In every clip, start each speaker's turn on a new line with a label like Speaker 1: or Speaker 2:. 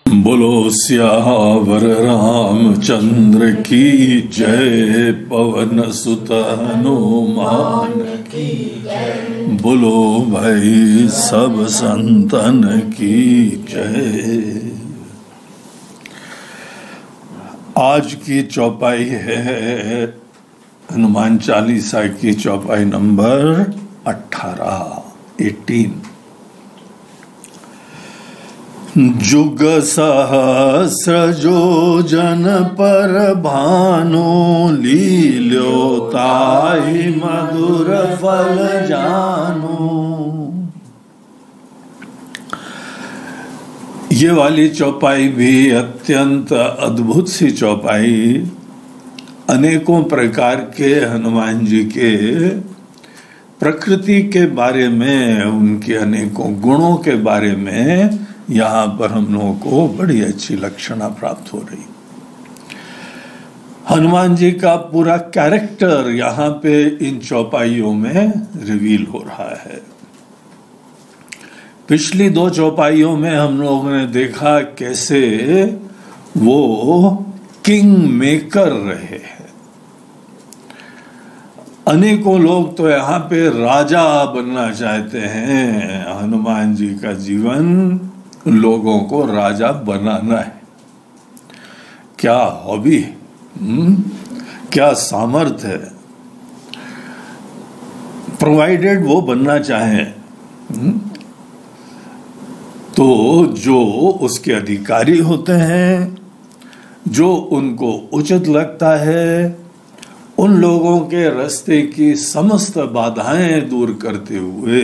Speaker 1: बोलो सियावर रामचंद्र की जय, पवन सुत हनुमान की जय। बोलो भाई सब संतन की जय। आज की चौपाई है हनुमान चालीसा की चौपाई नंबर 18। जुग सहस्र जो जन पर भानु, लील्यो ताहि मधुर फल जानु। ये वाली चौपाई भी अत्यंत अद्भुत सी चौपाई, अनेकों प्रकार के हनुमान जी के प्रकृति के बारे में, उनके अनेकों गुणों के बारे में यहाँ पर हम लोगों को बड़ी अच्छी लक्षणा प्राप्त हो रही। हनुमान जी का पूरा कैरेक्टर यहाँ पे इन चौपाइयों में रिवील हो रहा है। पिछली 2 चौपाइयों में हम लोगों ने देखा कैसे वो किंग मेकर रहे हैं। अनेकों लोग तो यहाँ पे राजा बनना चाहते हैं। हनुमान जी का जीवन लोगों को राजा बनाना है। क्या हॉबी, क्या सामर्थ्य है, प्रोवाइडेड वो बनना चाहें तो जो उसके अधिकारी होते हैं, जो उनको उचित लगता है, उन लोगों के रास्ते की समस्त बाधाएं दूर करते हुए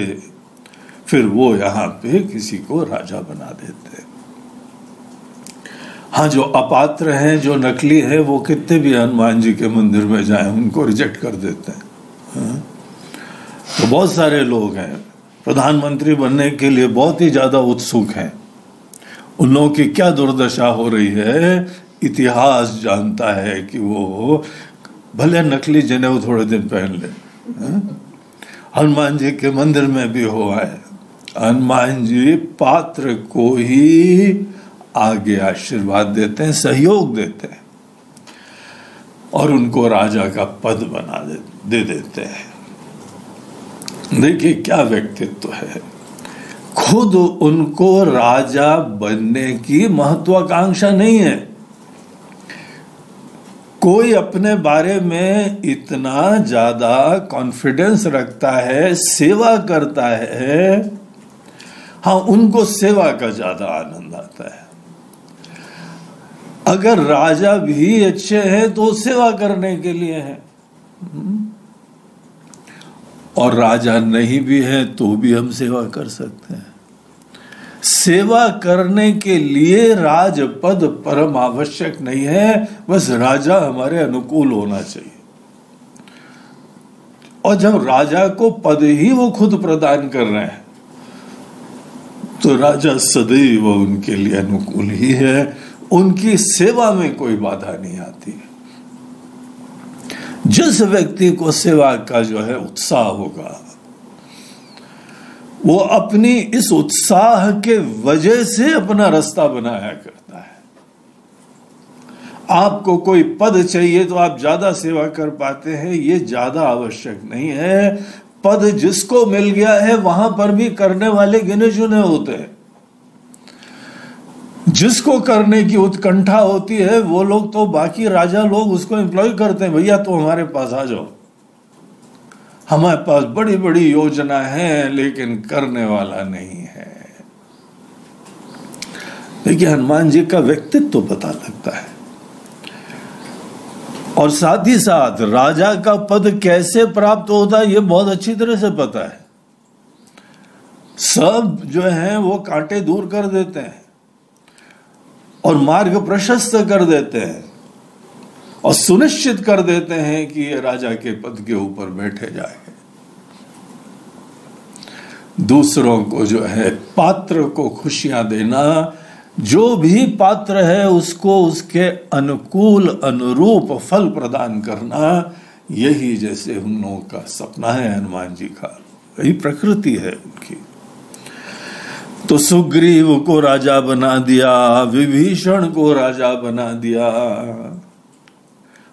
Speaker 1: फिर वो यहाँ पे किसी को राजा बना देते हैं। हाँ, जो अपात्र हैं, जो नकली हैं, वो कितने भी हनुमान जी के मंदिर में जाएं उनको रिजेक्ट कर देते हैं। हाँ? तो बहुत सारे लोग हैं प्रधानमंत्री बनने के लिए बहुत ही ज्यादा उत्सुक हैं। उन लोगों की क्या दुर्दशा हो रही है, इतिहास जानता है कि वो भले नकली जनेऊ थोड़े दिन पहन ले। हनुमान जी के मंदिर में भी हुआ है। हनुमान जी पात्र को ही आगे आशीर्वाद देते हैं, सहयोग देते हैं और उनको राजा का पद बना दे देते हैं। देखिए क्या व्यक्तित्व है। खुद उनको राजा बनने की महत्वाकांक्षा नहीं है। कोई अपने बारे में इतना ज्यादा कॉन्फिडेंस रखता है, सेवा करता है, हाँ, उनको सेवा का ज्यादा आनंद आता है। अगर राजा भी अच्छे हैं तो सेवा करने के लिए हैं, और राजा नहीं भी है तो भी हम सेवा कर सकते हैं। सेवा करने के लिए राजपद परम आवश्यक नहीं है, बस राजा हमारे अनुकूल होना चाहिए। और जब राजा को पद ही वो खुद प्रदान कर रहे हैं तो राजा सदैव उनके लिए अनुकूल ही है। उनकी सेवा में कोई बाधा नहीं आती। जिस व्यक्ति को सेवा का जो है उत्साह होगा, वो अपनी इस उत्साह के वजह से अपना रास्ता बनाया करता है। आपको कोई पद चाहिए तो आप ज्यादा सेवा कर पाते हैं, ये ज्यादा आवश्यक नहीं है। पद जिसको मिल गया है वहां पर भी करने वाले गिने चुने होते हैं। जिसको करने की उत्कंठा होती है वो लोग तो, बाकी राजा लोग उसको एम्प्लॉय करते हैं, भैया तो हमारे पास आ जाओ, हमारे पास बड़ी बड़ी योजना है, लेकिन करने वाला नहीं है। देखिए हनुमान जी का व्यक्तित्व तो पता लगता है, और साथ ही साथ राजा का पद कैसे प्राप्त होता है ये बहुत अच्छी तरह से पता है। सब जो है वो कांटे दूर कर देते हैं और मार्ग प्रशस्त कर देते हैं और सुनिश्चित कर देते हैं कि ये राजा के पद के ऊपर बैठे जाएंगे। दूसरों को जो है पात्र को खुशियां देना, जो भी पात्र है उसको उसके अनुकूल अनुरूप फल प्रदान करना, यही जैसे हम लोगों का सपना है हनुमान जी का, यही प्रकृति है उनकी। तो सुग्रीव को राजा बना दिया, विभीषण को राजा बना दिया।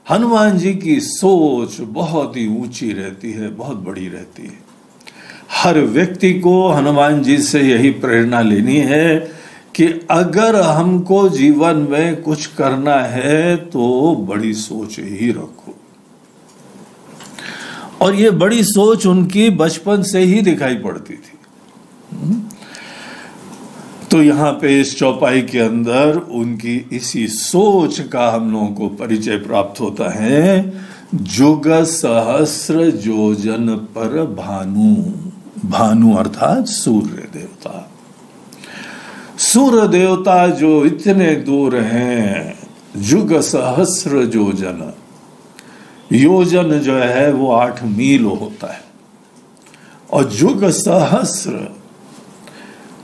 Speaker 1: हनुमान जी की सोच बहुत ही ऊंची रहती है, बहुत बड़ी रहती है। हर व्यक्ति को हनुमान जी से यही प्रेरणा लेनी है कि अगर हमको जीवन में कुछ करना है तो बड़ी सोच ही रखो। और ये बड़ी सोच उनकी बचपन से ही दिखाई पड़ती थी। तो यहाँ पे इस चौपाई के अंदर उनकी इसी सोच का हम लोगों को परिचय प्राप्त होता है। जुग सहस्र योजन पर भानु, भानु अर्थात सूर्य देवता। सूर्य देवता जो इतने दूर हैं, जुग सहस्र योजन, योजन जो है वो 8 मील होता है, और जुग सहस्र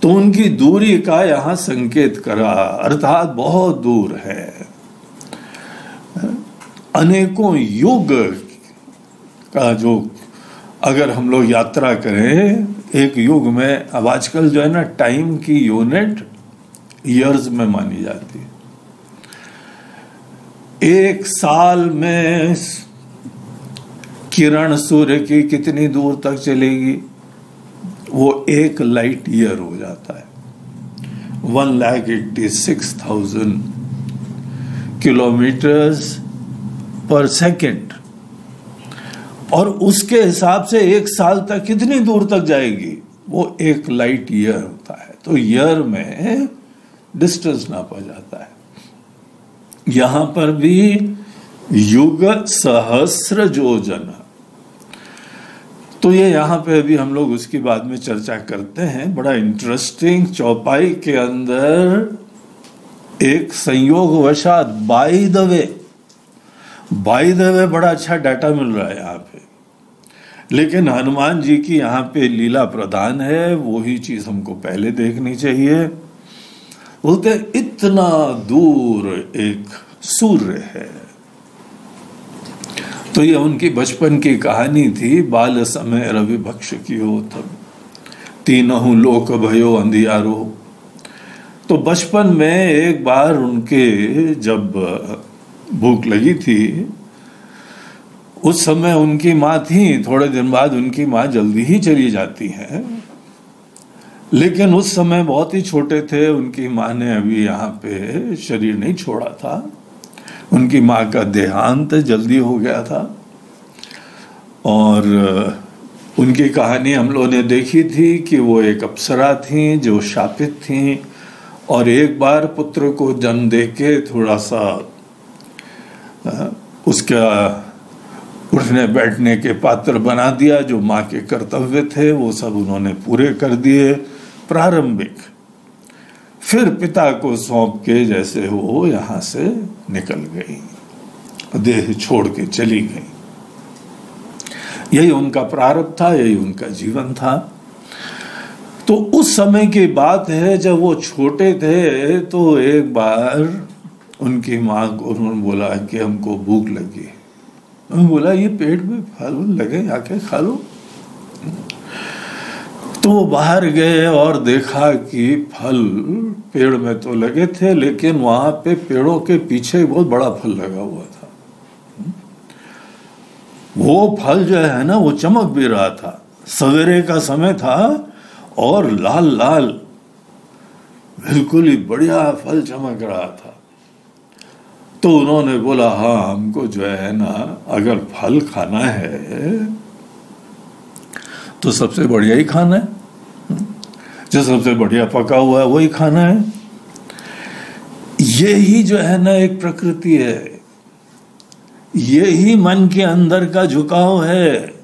Speaker 1: तो उनकी दूरी का यहां संकेत करा, अर्थात बहुत दूर है। अनेकों युग का जो अगर हम लोग यात्रा करें एक युग में, अब आजकल जो है ना टाइम की यूनिट ईयर्स में मानी जाती है। एक साल में किरण सूर्य की कितनी दूर तक चलेगी, वो 1 लाइट ईयर हो जाता है। 1,86,000 किलोमीटर्स पर सेकेंड। और उसके हिसाब से एक साल तक कितनी दूर तक जाएगी, वो 1 लाइट ईयर होता है। तो ईयर में डिस्टेंस नापा जाता है। यहां पर भी युग सहस्र योजन, तो ये यहाँ पे अभी हम लोग उसकी बाद में चर्चा करते हैं। बड़ा इंटरेस्टिंग, चौपाई के अंदर एक संयोगवशात बाय द वे बड़ा अच्छा डाटा मिल रहा है यहाँ पे, लेकिन हनुमान जी की यहाँ पे लीला प्रधान है, वही चीज हमको पहले देखनी चाहिए। बोलते इतना दूर एक सूर्य है। तो ये उनकी बचपन की कहानी थी। बाल समय रवि भक्ष की हो तब, तीनहु लोक भयो अंधियारो। तो बचपन में एक बार उनके जब भूख लगी थी, उस समय उनकी माँ थी, थोड़े दिन बाद उनकी माँ जल्दी ही चली जाती है। लेकिन उस समय बहुत ही छोटे थे, उनकी माँ ने अभी यहाँ पे शरीर नहीं छोड़ा था। उनकी माँ का देहांत जल्दी हो गया था। और उनकी कहानी हम लोगों ने देखी थी कि वो एक अप्सरा थी जो शापित थी, और एक बार पुत्र को जन्म देके थोड़ा सा उसका उठने बैठने के पात्र बना दिया। जो माँ के कर्तव्य थे वो सब उन्होंने पूरे कर दिए प्रारंभिक। फिर पिता को सौंप के जैसे वो यहाँ से निकल गई, देह छोड़ के चली गई। यही उनका प्रारब्ध था, यही उनका जीवन था। तो उस समय की बात है, जब वो छोटे थे तो एक बार उनकी माँ को उन्होंने बोला कि हमको भूख लगी। उन्होंने बोला ये पेट में फल लगे, आके खा लो। तो वो बाहर गए और देखा कि फल पेड़ में तो लगे थे, लेकिन वहां पे पेड़ों के पीछे बहुत बड़ा फल लगा हुआ था। वो फल जो है ना वो चमक भी रहा था। सवेरे का समय था और लाल लाल बिल्कुल ही बढ़िया फल चमक रहा था। तो उन्होंने बोला हाँ, हमको जो है ना अगर फल खाना है तो सबसे बढ़िया ही खाना है, जो सबसे बढ़िया पका हुआ है वही खाना है। यही जो है ना एक प्रकृति है, यही मन के अंदर का झुकाव है।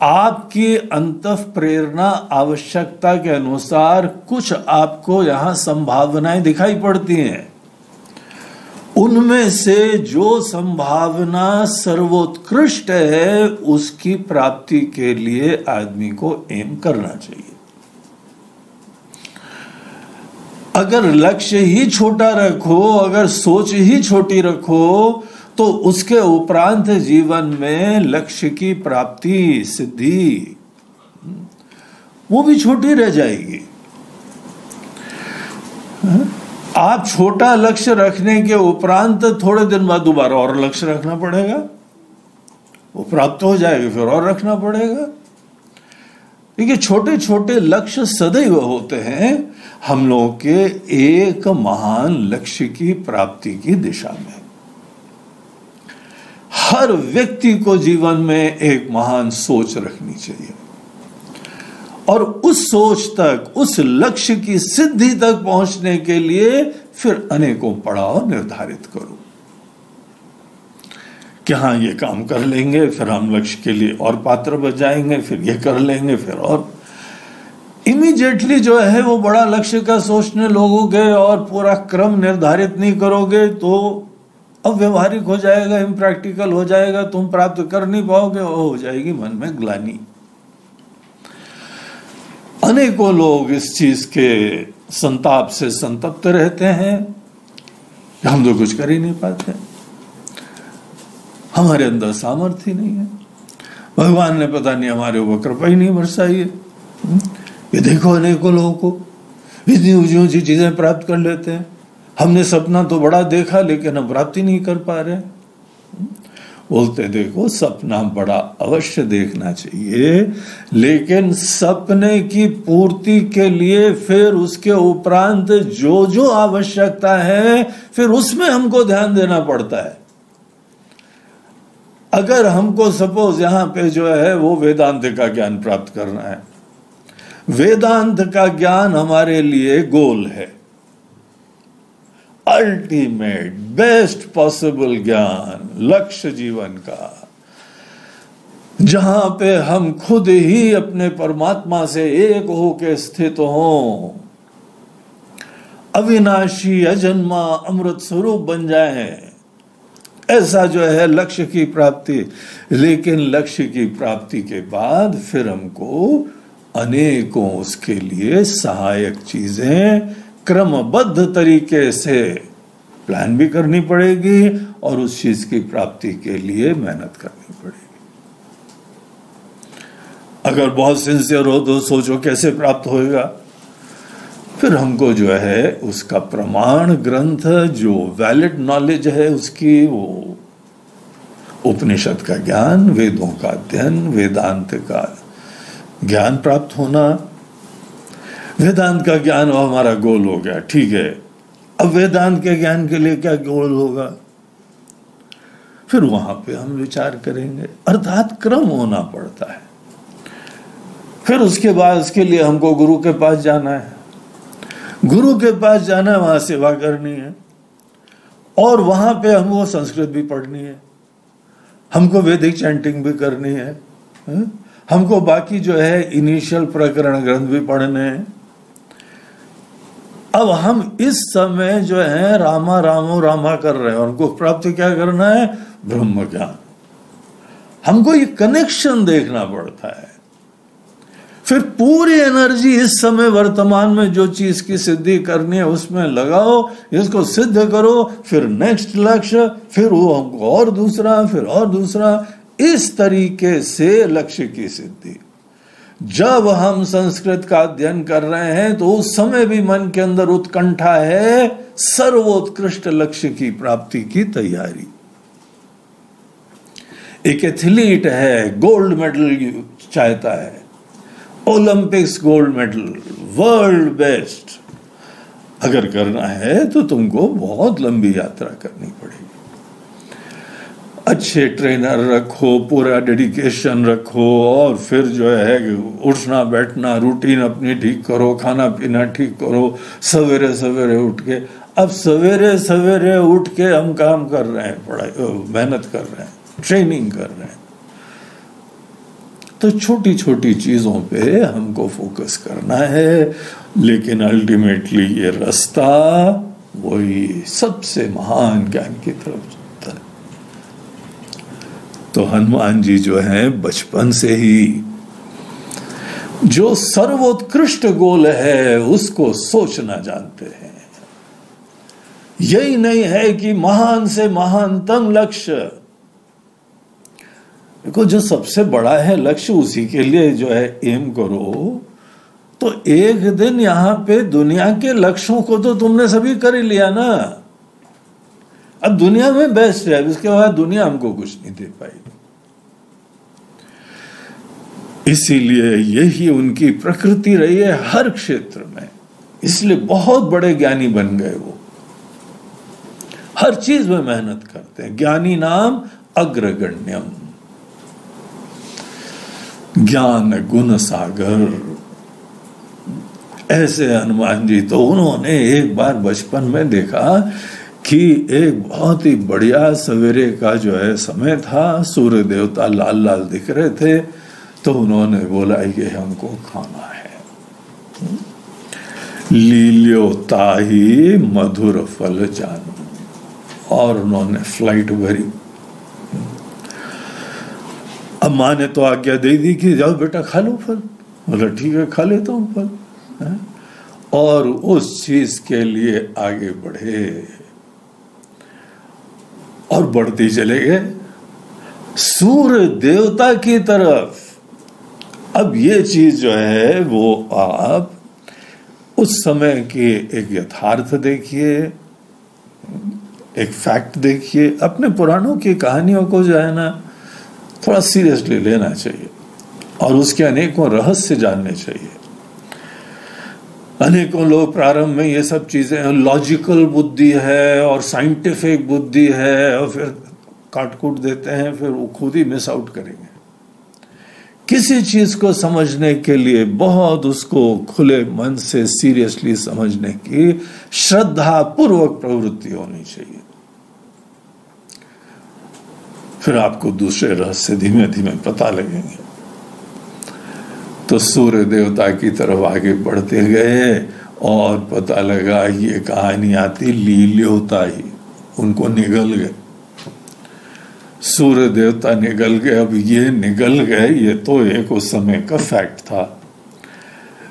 Speaker 1: आपकी अंतः प्रेरणा आवश्यकता के अनुसार कुछ आपको यहां संभावनाएं दिखाई पड़ती हैं। उनमें से जो संभावना सर्वोत्कृष्ट है उसकी प्राप्ति के लिए आदमी को एम करना चाहिए। अगर लक्ष्य ही छोटा रखो, अगर सोच ही छोटी रखो, तो उसके उपरांत जीवन में लक्ष्य की प्राप्ति सिद्धि वो भी छोटी रह जाएगी। आप छोटा लक्ष्य रखने के उपरांत थोड़े दिन बाद दोबारा और लक्ष्य रखना पड़ेगा, वो प्राप्त हो जाएगा, फिर और रखना पड़ेगा। देखिए छोटे छोटे लक्ष्य सदैव होते हैं हम लोगों के एक महान लक्ष्य की प्राप्ति की दिशा में। हर व्यक्ति को जीवन में एक महान सोच रखनी चाहिए और उस सोच तक, उस लक्ष्य की सिद्धि तक पहुंचने के लिए फिर अनेकों पड़ाव निर्धारित करो कि हाँ ये काम कर लेंगे, फिर हम लक्ष्य के लिए और पात्र बन जाएंगे, फिर ये कर लेंगे, फिर और इमीडिएटली जो है वो बड़ा लक्ष्य का सोचने लगोगे और पूरा क्रम निर्धारित नहीं करोगे तो अव्यवहारिक हो जाएगा, इम्प्रैक्टिकल हो जाएगा, तुम प्राप्त कर नहीं पाओगे, वो हो जाएगी मन में ग्लानि। अनेकों लोग इस चीज के संताप से संतप्त रहते हैं, हम तो कुछ कर ही नहीं पाते, हमारे अंदर सामर्थ्य नहीं है, भगवान ने पता नहीं हमारे ऊपर कृपा ही नहीं बरसाई है। ये देखो अनेकों लोगों को इतनी ऊंची ऊंची चीजें प्राप्त कर लेते हैं, हमने सपना तो बड़ा देखा लेकिन हम प्राप्ति नहीं कर पा रहे। बोलते देखो सपना बड़ा अवश्य देखना चाहिए, लेकिन सपने की पूर्ति के लिए फिर उसके उपरांत जो जो आवश्यकता है फिर उसमें हमको ध्यान देना पड़ता है। अगर हमको सपोज यहां पे जो है वो वेदांत का ज्ञान प्राप्त करना है, वेदांत का ज्ञान हमारे लिए गोल है, अल्टीमेट बेस्ट पॉसिबल ज्ञान, लक्ष्य जीवन का, जहां पे हम खुद ही अपने परमात्मा से एक होके स्थित हों, अविनाशी अजन्मा अमृत स्वरूप बन जाएं, ऐसा जो है लक्ष्य की प्राप्ति। लेकिन लक्ष्य की प्राप्ति के बाद फिर हमको अनेकों उसके लिए सहायक चीजें क्रमबद्ध तरीके से प्लान भी करनी पड़ेगी और उस चीज की प्राप्ति के लिए मेहनत करनी पड़ेगी। अगर बहुत सिंसियर हो तो सोचो कैसे प्राप्त होएगा, फिर हमको जो है उसका प्रमाण ग्रंथ जो वैलिड नॉलेज है उसकी, वो उपनिषद का ज्ञान, वेदों का अध्ययन, वेदांत का ज्ञान प्राप्त होना। वेदांत का ज्ञान हमारा गोल हो गया, ठीक है, अब वेदांत के ज्ञान के लिए क्या गोल होगा, फिर वहां पे हम विचार करेंगे, अर्थात क्रम होना पड़ता है। फिर उसके बाद उसके लिए हमको गुरु के पास जाना है, गुरु के पास जाना है, वहां सेवा करनी है और वहां पे हमको संस्कृत भी पढ़नी है, हमको वैदिक चैंटिंग भी करनी है, हमको बाकी जो है इनिशियल प्रकरण ग्रंथ भी पढ़ने हैं। अब हम इस समय जो है रामा रामो रामा कर रहे हैं और उनको प्राप्त क्या करना है, ब्रह्म ज्ञान। हमको ये कनेक्शन देखना पड़ता है। फिर पूरी एनर्जी इस समय वर्तमान में जो चीज की सिद्धि करनी है उसमें लगाओ, इसको सिद्ध करो, फिर नेक्स्ट लक्ष्य, फिर वो हमको और दूसरा, फिर और दूसरा, इस तरीके से लक्ष्य की सिद्धि। जब हम संस्कृत का अध्ययन कर रहे हैं तो उस समय भी मन के अंदर उत्कंठा है, सर्वोत्कृष्ट लक्ष्य की प्राप्ति की तैयारी। एक एथलीट है, गोल्ड मेडल चाहता है, Olympics gold medal, world best अगर करना है तो तुमको बहुत लंबी यात्रा करनी पड़ेगी। अच्छे ट्रेनर रखो, पूरा डेडिकेशन रखो और फिर जो है उठना बैठना रूटीन अपनी ठीक करो, खाना पीना ठीक करो, सवेरे सवेरे उठ के। अब सवेरे सवेरे उठ के हम काम कर रहे हैं, पढ़ाई मेहनत कर रहे हैं, ट्रेनिंग कर रहे हैं, तो छोटी छोटी चीजों पे हमको फोकस करना है। लेकिन अल्टीमेटली ये रास्ता वही सबसे महान ज्ञान की तरफ जाता है। तो हनुमान जी जो हैं बचपन से ही जो सर्वोत्कृष्ट गोल है उसको सोचना जानते हैं। यही नहीं है कि महान से महानतम लक्ष्य, देखो जो सबसे बड़ा है लक्ष्य उसी के लिए जो है एम करो, तो एक दिन यहां पे दुनिया के लक्ष्यों को तो तुमने सभी कर ही लिया ना, अब दुनिया में बेस्ट है, उसके बाद दुनिया हमको कुछ नहीं दे पाएगी। इसीलिए यही उनकी प्रकृति रही है हर क्षेत्र में, इसलिए बहुत बड़े ज्ञानी बन गए वो, हर चीज में मेहनत करते हैं। ज्ञानी नाम अग्रगण्यम, ज्ञान गुण सागर। ऐसे हनुमान जी तो उन्होंने एक बार बचपन में देखा कि एक बहुत ही बढ़िया सवेरे का जो है समय था, सूर्य देवता लाल लाल दिख रहे थे, तो उन्होंने बोला ये हमको खाना है। लील्यो ताही मधुर फल जानू, और उन्होंने फ्लाइट भरी। अब माँ ने तो आज्ञा दे दी कि जाओ बेटा खा लो फल। बोला ठीक है खा लेता हूं फल, और उस चीज के लिए आगे बढ़े और बढ़ते चले गए सूर्य देवता की तरफ। अब ये चीज जो है वो आप उस समय के एक यथार्थ देखिए, एक फैक्ट देखिए। अपने पुराणों की कहानियों को जो है ना थोड़ा सीरियसली लेना चाहिए और उसके अनेकों रहस्य जानने चाहिए। अनेकों लोग प्रारंभ में ये सब चीजें लॉजिकल बुद्धि है और साइंटिफिक बुद्धि है और फिर काट-कूट देते हैं, फिर वो खुद ही मिस आउट करेंगे। किसी चीज को समझने के लिए बहुत उसको खुले मन से सीरियसली समझने की श्रद्धा पूर्वक प्रवृत्ति होनी चाहिए, फिर आपको दूसरे रहस्य धीमे धीमे पता लगेंगे। तो सूर्य देवता की तरफ आगे बढ़ते गए और पता लगा ये कहानी आती लील्योता ही, उनको निगल गए, सूर्य देवता निगल गए। अब ये निगल गए ये तो एक उस समय का फैक्ट था,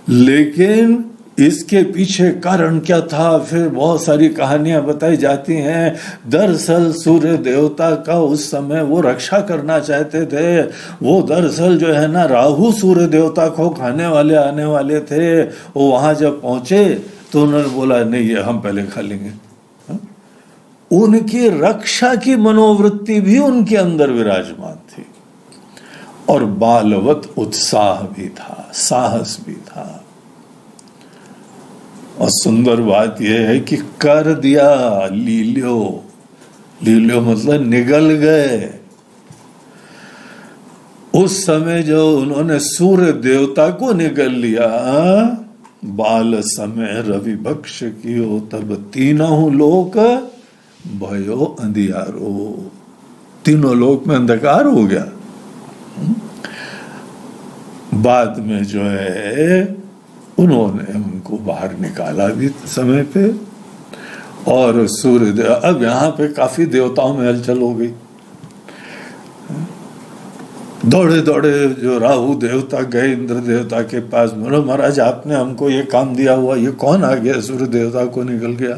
Speaker 1: लेकिन इसके पीछे कारण क्या था फिर बहुत सारी कहानियां बताई जाती हैं। दरअसल सूर्य देवता का उस समय वो रक्षा करना चाहते थे, वो दरअसल जो है ना राहु सूर्य देवता को खाने वाले आने वाले थे। वो वहां जब पहुंचे तो उन्होंने बोला नहीं ये हम पहले खा लेंगे। उनकी रक्षा की मनोवृत्ति भी उनके अंदर विराजमान थी और बालवत उत्साह भी था, साहस भी था। और सुंदर बात यह है कि कर दिया लील्यो, लील्यो मतलब निगल गए। उस समय जो उन्होंने सूर्य देवता को निगल लिया, बाल समय रवि भक्ष कियो तब तीनों लोक भयो अंधियारो, तीनों लोक में अंधकार हो गया। बाद में जो है उन्होंने उनको बाहर निकाला भी समय पे, और सूर्य देव, अब यहाँ पे काफी देवताओं में हलचल हो गई। दौड़े दौड़े जो राहु देवता गए इंद्र देवता के पास, बोलो महाराज आपने हमको ये काम दिया हुआ, ये कौन आ गया सूर्य देवता को निकल गया।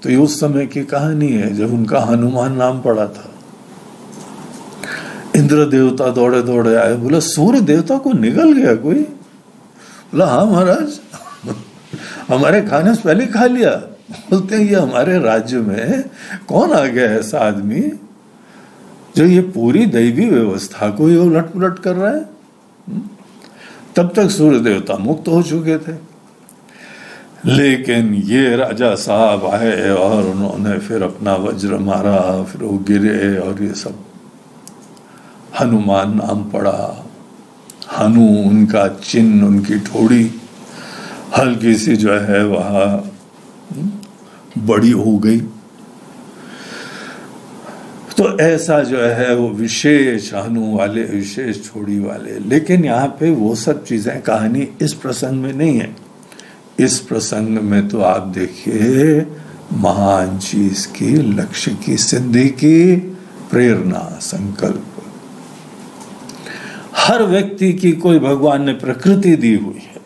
Speaker 1: तो ये उस समय की कहानी है जब उनका हनुमान नाम पड़ा था। इंद्र देवता दौड़े दौड़े आए, बोला सूर्य देवता को निकल गया कोई। बोला हाँ महाराज हमारे खाने से पहले खा लिया। बोलते हैं ये हमारे राज्य में कौन आ गया ऐसा आदमी जो ये पूरी दैवी व्यवस्था को ही उलट पुलट कर रहा है। तब तक सूर्य देवता मुक्त हो चुके थे, लेकिन ये राजा साहब आए और उन्होंने फिर अपना वज्र मारा, फिर वो गिरे और ये सब हनुमान नाम पड़ा। हनु उनका चिन्ह, उनकी ठोड़ी हल्की सी जो है वह बड़ी हो गई। तो ऐसा जो है वो विशेष हनु वाले, विशेष ठोड़ी वाले। लेकिन यहाँ पे वो सब चीजें कहानी इस प्रसंग में नहीं है। इस प्रसंग में तो आप देखिए महान चीज की, लक्ष्य की सिद्धि की प्रेरणा, संकल्प। हर व्यक्ति की कोई भगवान ने प्रकृति दी हुई है।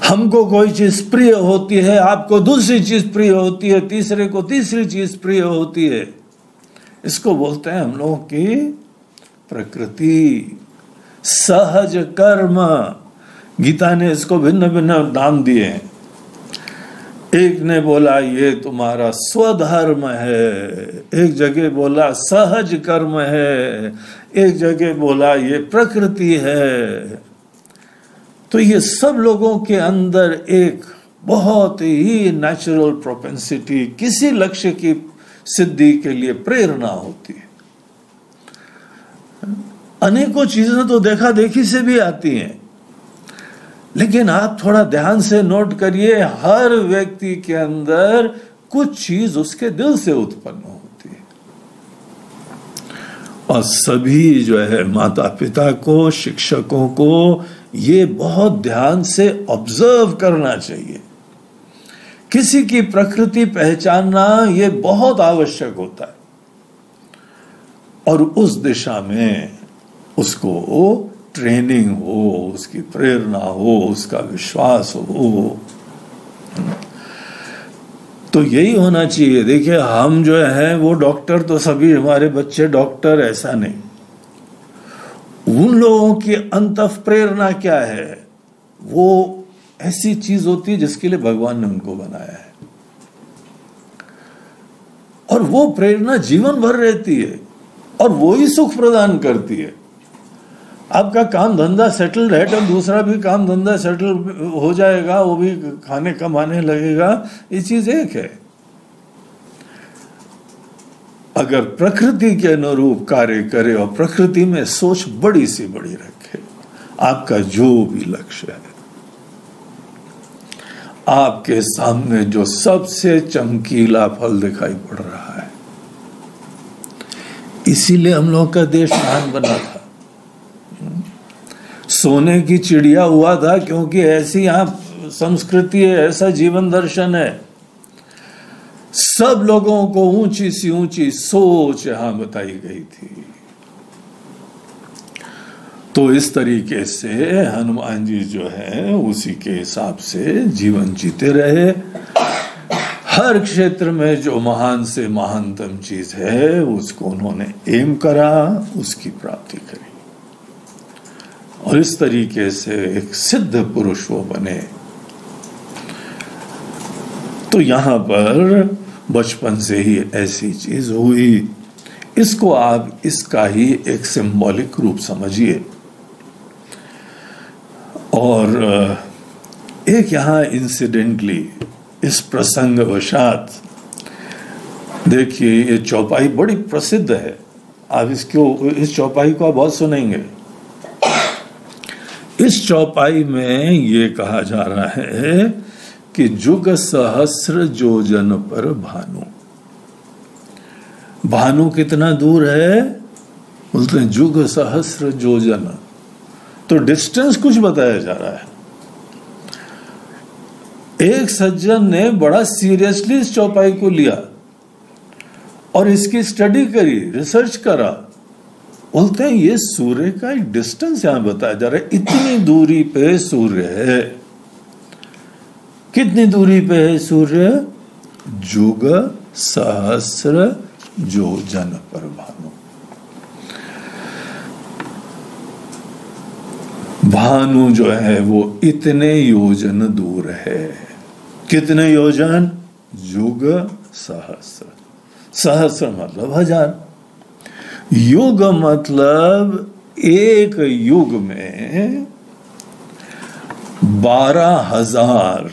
Speaker 1: हमको कोई चीज प्रिय होती है, आपको दूसरी चीज प्रिय होती है, तीसरे को तीसरी चीज प्रिय होती है। इसको बोलते हैं हम लोगों की प्रकृति। सहज कर्म। गीता ने इसको भिन्न भिन्न नाम दिए हैं। एक ने बोला ये तुम्हारा स्वधर्म है, एक जगह बोला सहज कर्म है, एक जगह बोला ये प्रकृति है। तो ये सब लोगों के अंदर एक बहुत ही नेचुरल प्रोपेंसिटी, किसी लक्ष्य की सिद्धि के लिए प्रेरणा होती है। अनेकों चीजें तो देखा देखी से भी आती हैं, लेकिन आप थोड़ा ध्यान से नोट करिए, हर व्यक्ति के अंदर कुछ चीज उसके दिल से उत्पन्न होती है। और सभी जो है माता पिता को, शिक्षकों को ये बहुत ध्यान से ऑब्जर्व करना चाहिए। किसी की प्रकृति पहचानना ये बहुत आवश्यक होता है, और उस दिशा में उसको ट्रेनिंग हो, उसकी प्रेरणा हो, उसका विश्वास हो। तो यही होना चाहिए। देखिए, हम जो है वो डॉक्टर, तो सभी हमारे बच्चे डॉक्टर ऐसा नहीं। उन लोगों की अंतः प्रेरणा क्या है? वो ऐसी चीज होती है जिसके लिए भगवान ने उनको बनाया है, और वो प्रेरणा जीवन भर रहती है, और वो ही सुख प्रदान करती है। आपका काम धंधा सेटल है तो दूसरा भी काम धंधा सेटल हो जाएगा, वो भी खाने कमाने लगेगा। ये चीज एक है। अगर प्रकृति के अनुरूप कार्य करे और प्रकृति में सोच बड़ी सी बड़ी रखे, आपका जो भी लक्ष्य है, आपके सामने जो सबसे चमकीला फल दिखाई पड़ रहा है। इसीलिए हम लोग का देश महान बना था, सोने की चिड़िया हुआ था, क्योंकि ऐसी यहां संस्कृति है, ऐसा जीवन दर्शन है। सब लोगों को ऊंची सी ऊंची सोच यहां बताई गई थी। तो इस तरीके से हनुमान जी जो है उसी के हिसाब से जीवन जीते रहे। हर क्षेत्र में जो महान से महानतम चीज है उसको उन्होंने एम करा, उसकी प्राप्ति करी, और इस तरीके से एक सिद्ध पुरुष वो बने। तो यहां पर बचपन से ही ऐसी चीज हुई। इसको आप इसका ही एक सिंबॉलिक रूप समझिए। और एक यहां इंसिडेंटली इस प्रसंगवशात देखिए, ये चौपाई बड़ी प्रसिद्ध है। आप इस चौपाई को आप बहुत सुनेंगे। इस चौपाई में ये कहा जा रहा है कि जुग सहस्र योजन पर भानु। भानु कितना दूर है? बोलते हैं जुग सहस्र योजन। तो डिस्टेंस कुछ बताया जा रहा है। एक सज्जन ने बड़ा सीरियसली इस चौपाई को लिया और इसकी स्टडी करी, रिसर्च करा। बोलते हैं ये सूर्य का एक डिस्टेंस यहां बताया जा रहा है, इतनी दूरी पे सूर्य है। कितनी दूरी पे है सूर्य? जुग सहस्र योजन पर भानु। भानु जो है वो इतने योजन दूर है। कितने योजन? युग सहस्र। सहस्र मतलब 1000। युग मतलब एक युग में 12,000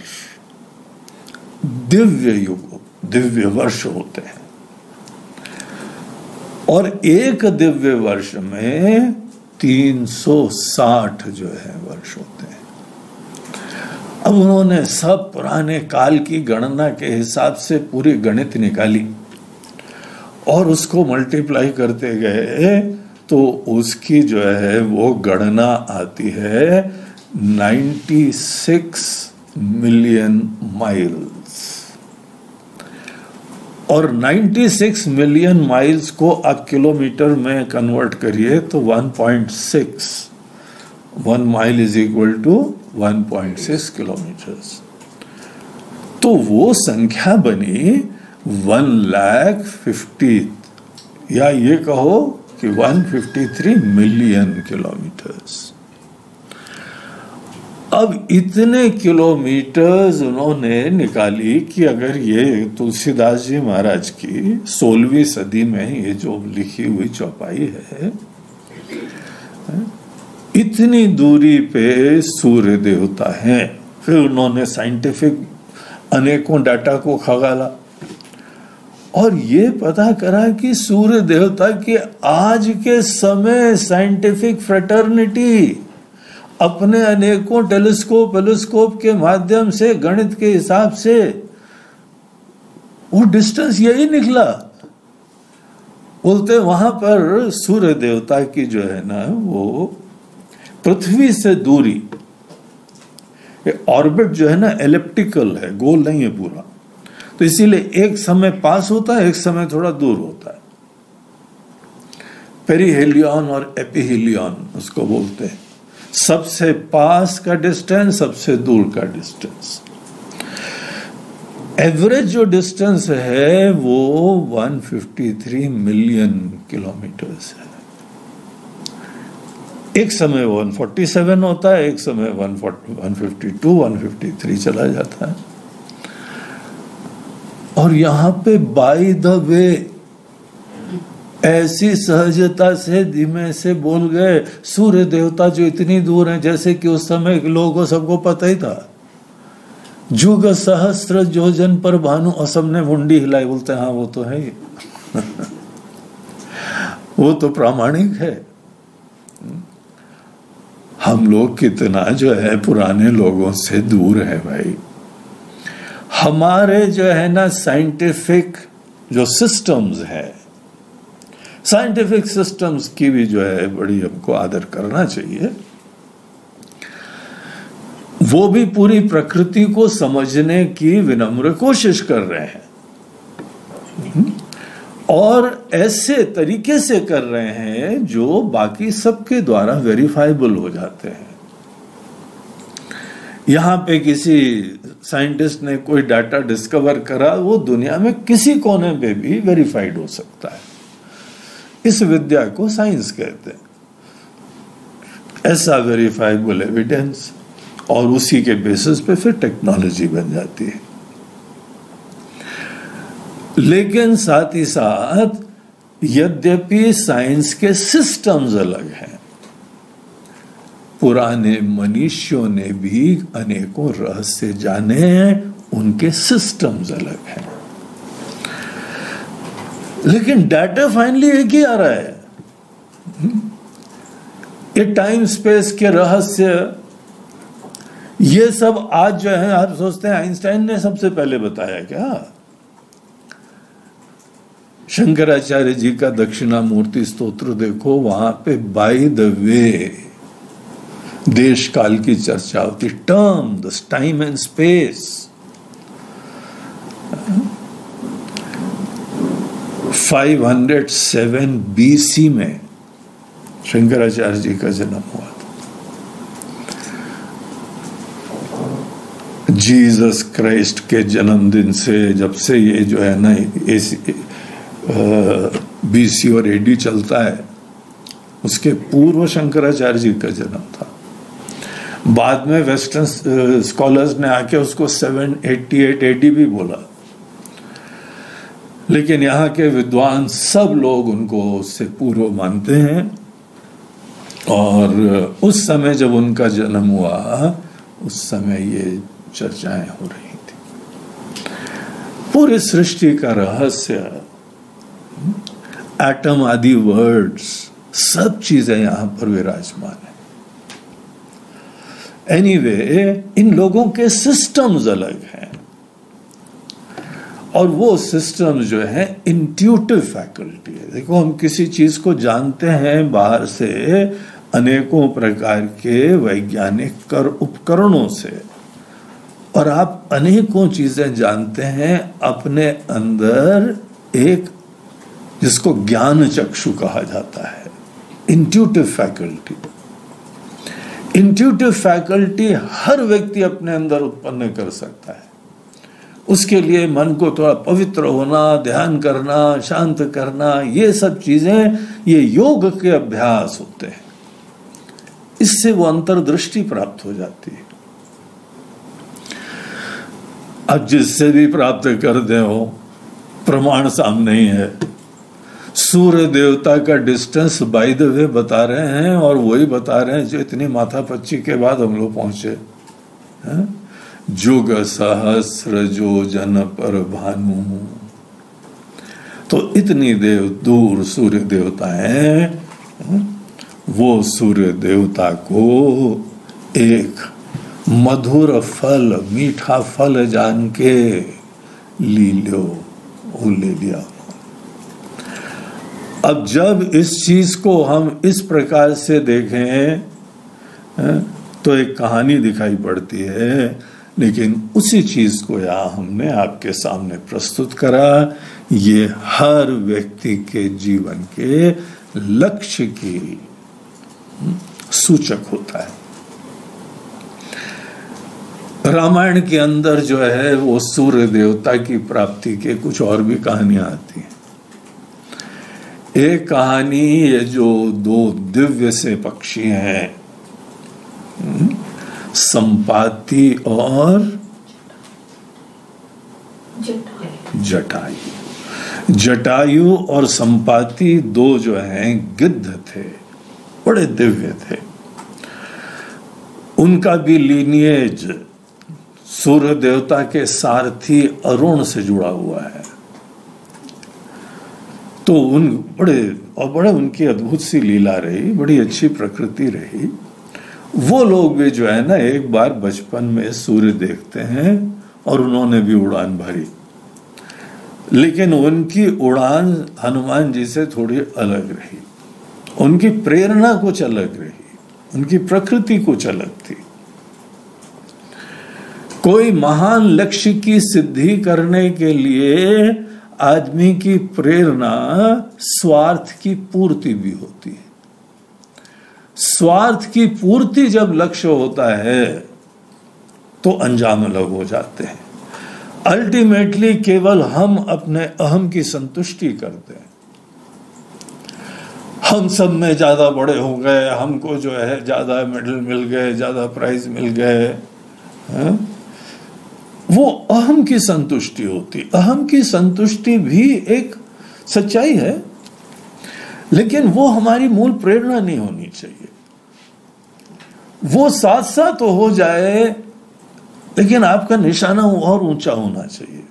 Speaker 1: दिव्य युग, दिव्य वर्ष होते हैं, और एक दिव्य वर्ष में 360 जो है वर्ष होते हैं। अब उन्होंने सब पुराने काल की गणना के हिसाब से पूरी गणित निकाली और उसको मल्टीप्लाई करते गए, तो उसकी जो है वो गणना आती है 96 मिलियन माइल्स। और 96 मिलियन माइल्स को आप किलोमीटर में कन्वर्ट करिए तो 1.6, 1 mile is equal to 1.6 kilometres. तो वो संख्या बनी 1,50,000, या ये कहो कि 153 मिलियन किलोमीटर्स। अब इतने किलोमीटर्स उन्होंने निकाली कि अगर ये तुलसीदास जी महाराज की 16वीं सदी में ये जो लिखी हुई चौपाई है, इतनी दूरी पे सूर्य देवता हैं। फिर उन्होंने साइंटिफिक अनेकों डाटा को खंगाला और ये पता करा कि सूर्य देवता की आज के समय साइंटिफिक फ्रेटर्निटी अपने अनेकों टेलीस्कोप के माध्यम से, गणित के हिसाब से वो डिस्टेंस यही निकला। बोलते वहां पर सूर्य देवता की जो है ना वो पृथ्वी से दूरी, ऑर्बिट जो है ना एलिप्टिकल है, गोल नहीं है पूरा, तो इसीलिए एक समय पास होता है, एक समय थोड़ा दूर होता है। पेरीहेलियन और एपीहेलियन उसको बोलते हैं, सबसे पास का डिस्टेंस, सबसे दूर का डिस्टेंस। एवरेज जो डिस्टेंस है वो 153 मिलियन किलोमीटर्स है। एक समय 147 होता है, एक समय 152, 153 चला जाता है। और यहां पे बाय द वे ऐसी सहजता से धीमे से बोल गए, सूर्य देवता जो इतनी दूर हैं, जैसे कि उस समय लोगों को सबको पता ही था। जुग सहस्त्र योजन पर भानु, और सबने मुंडी हिलाई, बोलते हाँ वो तो है ही वो तो प्रामाणिक है। हम लोग कितना जो है पुराने लोगों से दूर है भाई। हमारे जो है ना साइंटिफिक जो सिस्टम्स है, साइंटिफिक सिस्टम्स की भी जो है बड़ी हमको आदर करना चाहिए। वो भी पूरी प्रकृति को समझने की विनम्र कोशिश कर रहे हैं और ऐसे तरीके से कर रहे हैं जो बाकी सबके द्वारा वेरीफाइबल हो जाते हैं। यहां पे किसी साइंटिस्ट ने कोई डाटा डिस्कवर करा, वो दुनिया में किसी कोने पे भी वेरीफाइड हो सकता है। इस विद्या को साइंस कहते हैं, ऐसा वेरीफाइबल एविडेंस, और उसी के बेसिस पे फिर टेक्नोलॉजी बन जाती है। लेकिन साथ ही साथ यद्यपि साइंस के सिस्टम्स अलग हैं, पुराने मनुष्यों ने भी अनेकों रहस्य जाने हैं, उनके सिस्टम्स अलग हैं, लेकिन डाटा फाइनली एक ही आ रहा है। ये टाइम स्पेस के रहस्य, ये सब आज जो है आप सोचते हैं आइंस्टाइन ने सबसे पहले बताया क्या? शंकराचार्य जी का दक्षिणामूर्ति स्तोत्र देखो, वहां पे बाय द वे देश काल की चर्चा होती, term the time and space. 507 BC में शंकराचार्य जी का जन्म हुआ था। जीसस क्राइस्ट के जन्मदिन से, जब से ये जो है ना BC और AD चलता है, उसके पूर्व शंकराचार्य जी का जन्म था। बाद में वेस्टर्न स्कॉलर्स ने आके उसको 788 AD भी बोला, लेकिन यहाँ के विद्वान सब लोग उनको उससे पूर्व मानते हैं। और उस समय जब उनका जन्म हुआ, उस समय ये चर्चाएं हो रही थी। पूरी सृष्टि का रहस्य, एटम आदि वर्ड्स, सब चीजें यहां पर विराजमान है। एनीवे, इन लोगों के सिस्टम्स अलग हैं, और वो सिस्टम्स जो है इंट्यूटिव फैकल्टी है। देखो, हम किसी चीज को जानते हैं बाहर से अनेकों प्रकार के वैज्ञानिक उपकरणों से, और आप अनेकों चीजें जानते हैं अपने अंदर, एक जिसको ज्ञान चक्षु कहा जाता है, इंट्यूटिव फैकल्टी। इंट्यूटिव फैकल्टी हर व्यक्ति अपने अंदर उत्पन्न कर सकता है। उसके लिए मन को थोड़ा पवित्र होना, ध्यान करना, शांत करना, ये सब चीजें ये योग के अभ्यास होते हैं। इससे वो अंतर्दृष्टि प्राप्त हो जाती है। अब जिससे भी प्राप्त कर दे हो, प्रमाण सामने ही है। सूर्य देवता का डिस्टेंस बाय द वे बता रहे हैं, और वही बता रहे हैं जो इतनी माथापच्ची के बाद हम लोग पहुंचे। जुग सहस्र जो जन पर भानु, तो इतनी देव दूर सूर्य देवता हैं। वो सूर्य देवता को एक मधुर फल, मीठा फल जान के ली लो, वो ले लिया। अब जब इस चीज को हम इस प्रकार से देखें तो एक कहानी दिखाई पड़ती है, लेकिन उसी चीज को यहाँ हमने आपके सामने प्रस्तुत करा। ये हर व्यक्ति के जीवन के लक्ष्य की सूचक होता है। रामायण के अंदर जो है वो सूर्य देवता की प्राप्ति के कुछ और भी कहानियां आती हैं। एक कहानी ये जो दो दिव्य से पक्षी हैं, संपाति और जटायु। जटायु और संपाति दो जो हैं गिद्ध थे, बड़े दिव्य थे। उनका भी लीनिएज सूर्य देवता के सारथी अरुण से जुड़ा हुआ है। तो उन बड़े उनकी अद्भुत सी लीला रही, बड़ी अच्छी प्रकृति रही। वो लोग भी जो है ना एक बार बचपन में सूर्य देखते हैं और उन्होंने भी उड़ान भरी, लेकिन उनकी उड़ान हनुमान जी से थोड़ी अलग रही। उनकी प्रेरणा कुछ अलग रही, उनकी प्रकृति कुछ अलग थी। कोई महान लक्ष्य की सिद्धि करने के लिए आदमी की प्रेरणा स्वार्थ की पूर्ति भी होती है। स्वार्थ की पूर्ति जब लक्ष्य होता है तो अंजाम अलग हो जाते हैं। अल्टीमेटली केवल हम अपने अहम की संतुष्टि करते हैं। हम सब में ज्यादा बड़े हो गए, हमको जो है ज्यादा मेडल मिल गए, ज्यादा प्राइज मिल गए, वो अहम की संतुष्टि होती। अहम की संतुष्टि भी एक सच्चाई है, लेकिन वो हमारी मूल प्रेरणा नहीं होनी चाहिए। वो साथ साथ तो हो जाए, लेकिन आपका निशाना और ऊंचा होना चाहिए।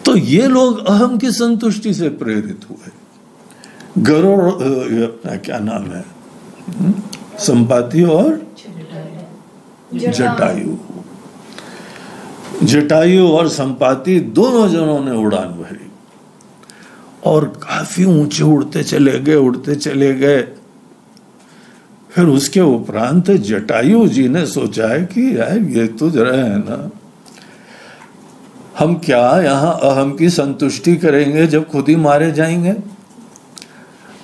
Speaker 1: तो ये लोग अहम की संतुष्टि से प्रेरित हुए। गरुड़, अपना क्या नाम है, संपाति और जटायु। जटायु और संपाति दोनों जनों ने उड़ान भरी और काफी ऊंचे उड़ते चले गए। फिर उसके उपरांत जटायु जी ने सोचा है कि यार ये तो जरा है ना, हम क्या यहाँ अहम की संतुष्टि करेंगे जब खुद ही मारे जाएंगे।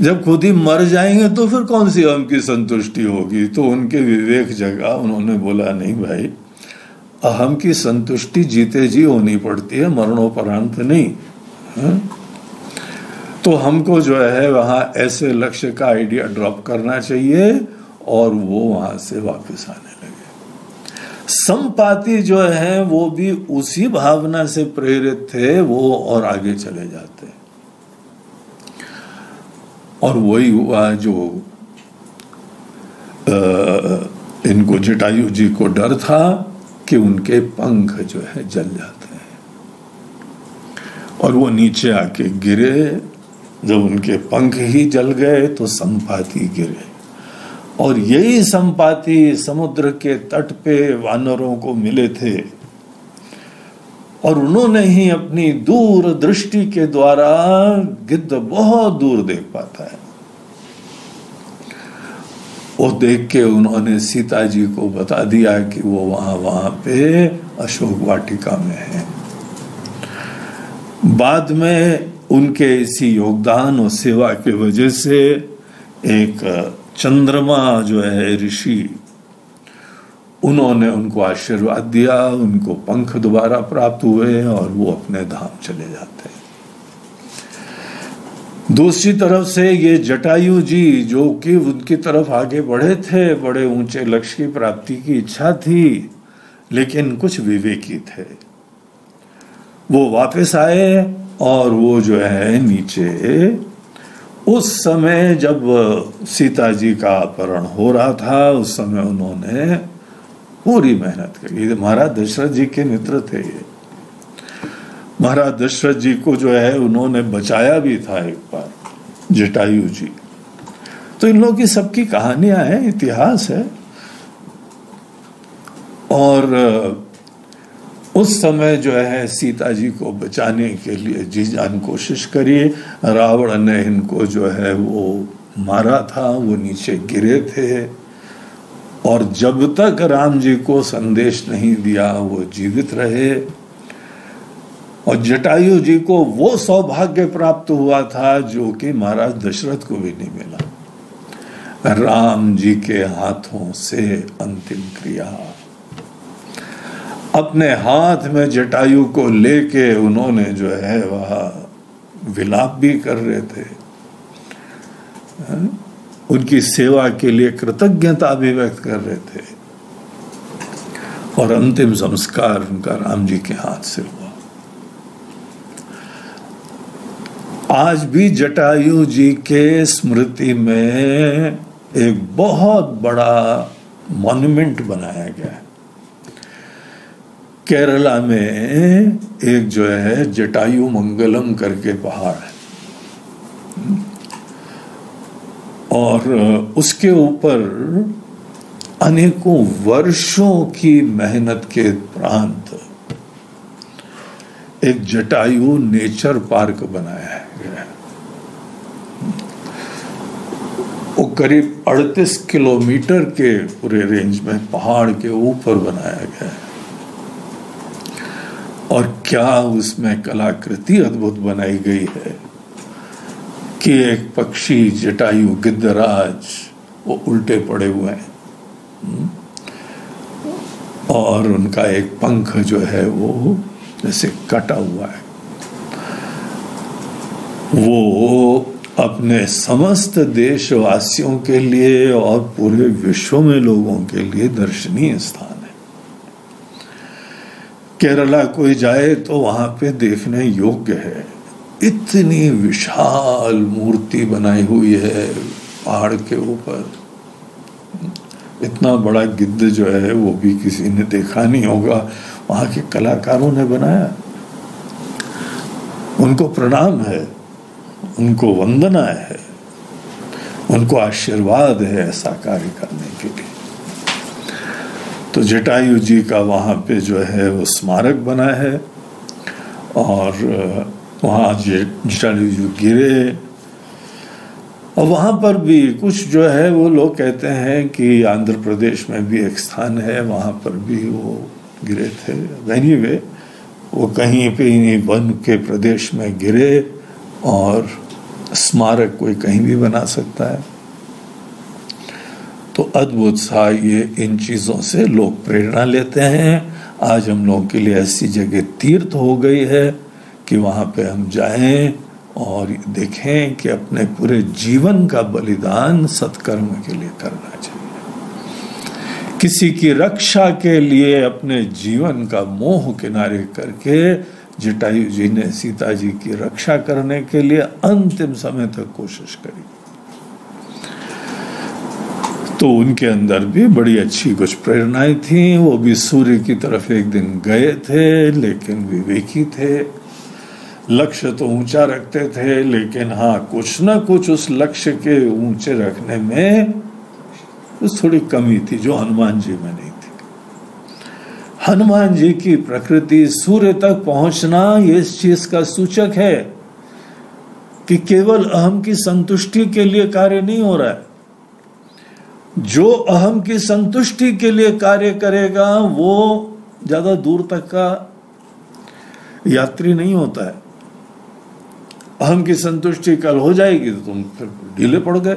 Speaker 1: जब खुद ही मर जाएंगे तो फिर कौन सी अहम की संतुष्टि होगी। तो उनके विवेक जगा, उन्होंने बोला नहीं भाई, अहम की संतुष्टि जीते जी होनी पड़ती है, मरणोपरांत नहीं। तो हमको जो है वहां ऐसे लक्ष्य का आइडिया ड्रॉप करना चाहिए, और वो वहां से वापस आने लगे। संपाति जो है वो भी उसी भावना से प्रेरित थे, वो और आगे चले जाते हैं। और वही हुआ जो इनको जटायु जी को डर था कि उनके पंख जो है जल जाते हैं, और वो नीचे आके गिरे। जब उनके पंख ही जल गए तो संपाति गिरे, और यही संपाति समुद्र के तट पे वानरों को मिले थे, और उन्होंने ही अपनी दूर दृष्टि के द्वारा, गिद्ध बहुत दूर देख पाता है, वो देख के उन्होंने सीता जी को बता दिया कि वो वहां पे अशोक वाटिका में है। बाद में उनके इसी योगदान और सेवा के वजह से एक चंद्रमा जो है ऋषि, उन्होंने उनको आशीर्वाद दिया, उनको पंख दोबारा प्राप्त हुए और वो अपने धाम चले जाते हैं। दूसरी तरफ से ये जटायु जी जो कि उनकी तरफ आगे बढ़े थे, बड़े ऊंचे लक्ष्य की प्राप्ति की इच्छा थी, लेकिन कुछ विवेकी थे। वो वापस आए और वो जो है नीचे, उस समय जब सीता जी का अपहरण हो रहा था, उस समय उन्होंने पूरी मेहनत करी। महाराज दशरथ जी के मित्र थे ये। महाराज दशरथ जी को जो है उन्होंने बचाया भी था एक बार, जटायु जी। तो इन लोगों की सबकी कहानियां हैं, इतिहास है। और उस समय जो है सीता जी को बचाने के लिए जी जान कोशिश करी। रावण ने इनको जो है वो मारा था, वो नीचे गिरे थे, और जब तक राम जी को संदेश नहीं दिया वो जीवित रहे। और जटायु जी को वो सौभाग्य प्राप्त हुआ था जो कि महाराज दशरथ को भी नहीं मिला, राम जी के हाथों से अंतिम क्रिया। अपने हाथ में जटायु को लेके उन्होंने जो है वह विलाप भी कर रहे थे, उनकी सेवा के लिए कृतज्ञता भी व्यक्त कर रहे थे, और अंतिम संस्कार उनका राम जी के हाथ से हुआ। आज भी जटायु जी के स्मृति में एक बहुत बड़ा मॉन्यूमेंट बनाया गया है। केरला में एक जो है जटायु मंगलम करके पहाड़ है, और उसके ऊपर अनेकों वर्षों की मेहनत के उपरांत एक जटायु नेचर पार्क बनाया गया है। वो करीब 38 किलोमीटर के पूरे रेंज में पहाड़ के ऊपर बनाया गया है। और क्या उसमें कलाकृति अद्भुत बनाई गई है कि एक पक्षी जटायु गिद्धराज वो उल्टे पड़े हुए हैं, और उनका एक पंख जो है वो जैसे कटा हुआ है। वो अपने समस्त देशवासियों के लिए और पूरे विश्व में लोगों के लिए दर्शनीय स्थान है। केरला कोई जाए तो वहां पे देखने योग्य है। इतनी विशाल मूर्ति बनाई हुई है पहाड़ के ऊपर। इतना बड़ा गिद्ध जो है वो भी किसी ने देखा नहीं होगा, वहां के कलाकारों ने बनाया। उनको प्रणाम है, उनको वंदना है, उनको आशीर्वाद है ऐसा कार्य करने के लिए। तो जटायु जी का वहाँ पे जो है वो स्मारक बना है, और वहाँ जटायु जी गिरे। और वहाँ पर भी कुछ जो है वो लोग कहते हैं कि आंध्र प्रदेश में भी एक स्थान है, वहाँ पर भी वो गिरे थे। एनीवे वो कहीं पे वन के प्रदेश में गिरे, और स्मारक कोई कहीं भी बना सकता है। तो अद्भुत सा ये इन चीज़ों से लोग प्रेरणा लेते हैं। आज हम लोगों के लिए ऐसी जगह तीर्थ हो गई है कि वहाँ पे हम जाएं और देखें कि अपने पूरे जीवन का बलिदान सत्कर्म के लिए करना चाहिए। किसी की रक्षा के लिए अपने जीवन का मोह किनारे करके जटायु जी ने सीता जी की रक्षा करने के लिए अंतिम समय तक कोशिश करी। तो उनके अंदर भी बड़ी अच्छी कुछ प्रेरणाएं थी। वो भी सूर्य की तरफ एक दिन गए थे, लेकिन विवेकी थे। लक्ष्य तो ऊंचा रखते थे, लेकिन हाँ कुछ ना कुछ उस लक्ष्य के ऊंचे रखने में उस थोड़ी कमी थी जो हनुमान जी में नहीं थी। हनुमान जी की प्रकृति सूर्य तक पहुंचना ये इस चीज का सूचक है कि केवल अहम की संतुष्टि के लिए कार्य नहीं हो रहा है। जो अहम की संतुष्टि के लिए कार्य करेगा वो ज्यादा दूर तक का यात्री नहीं होता है। अहम की संतुष्टि कल हो जाएगी तो तुम फिर ढीले पड़ गए,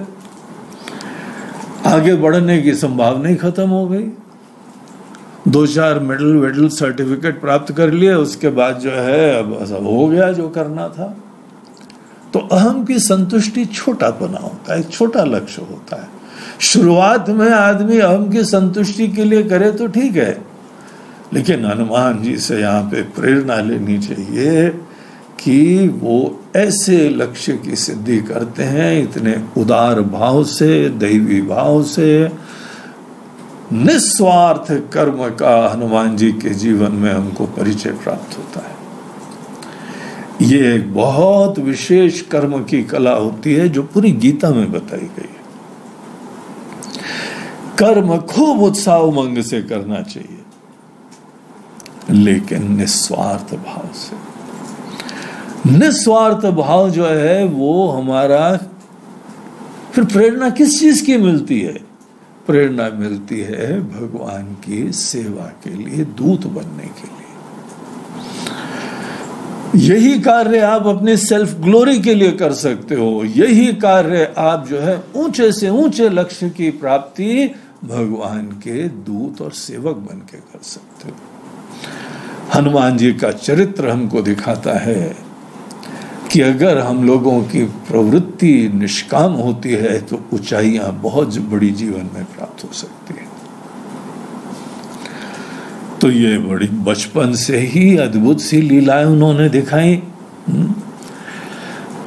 Speaker 1: आगे बढ़ने की संभावना ही खत्म हो गई। 2-4 मेडल सर्टिफिकेट प्राप्त कर लिए, उसके बाद जो है अब सब हो गया जो करना था। तो अहम की संतुष्टि छोटापना होता है, एक छोटा लक्ष्य होता है। शुरुआत में आदमी अहम की संतुष्टि के लिए करे तो ठीक है, लेकिन हनुमान जी से यहाँ पे प्रेरणा लेनी चाहिए कि वो ऐसे लक्ष्य की सिद्धि करते हैं इतने उदार भाव से, दैवी भाव से। निस्वार्थ कर्म का हनुमान जी के जीवन में हमको परिचय प्राप्त होता है। ये एक बहुत विशेष कर्म की कला होती है जो पूरी गीता में बताई गई है। कर्म खूब उत्साह उमंग से करना चाहिए, लेकिन निस्वार्थ भाव से। निस्वार्थ भाव जो है वो हमारा फिर प्रेरणा किस चीज की मिलती है? प्रेरणा मिलती है भगवान की सेवा के लिए, दूत बनने के लिए। यही कार्य आप अपने सेल्फ ग्लोरी के लिए कर सकते हो। यही कार्य आप जो है ऊंचे से ऊंचे लक्ष्य की प्राप्ति भगवान के दूत और सेवक बन के कर सकते हो। हनुमान जी का चरित्र हमको दिखाता है कि अगर हम लोगों की प्रवृत्ति निष्काम होती है तो ऊंचाइयां बहुत बड़ी जीवन में प्राप्त हो सकती है। तो ये बड़ी बचपन से ही अद्भुत सी लीलाएं उन्होंने दिखाई।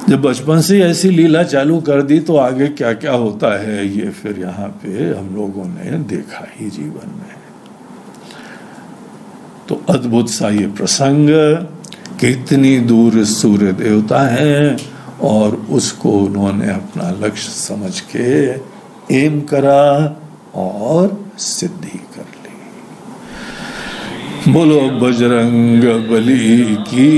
Speaker 1: जब बचपन से ऐसी लीला चालू कर दी तो आगे क्या क्या होता है ये फिर यहाँ पे हम लोगों ने देखा ही जीवन में। तो अद्भुत सा ये प्रसंग, कितनी दूर सूर्य देवता है और उसको उन्होंने अपना लक्ष्य समझ के एम करा और सिद्धि कर ली। बोलो बजरंग बली की।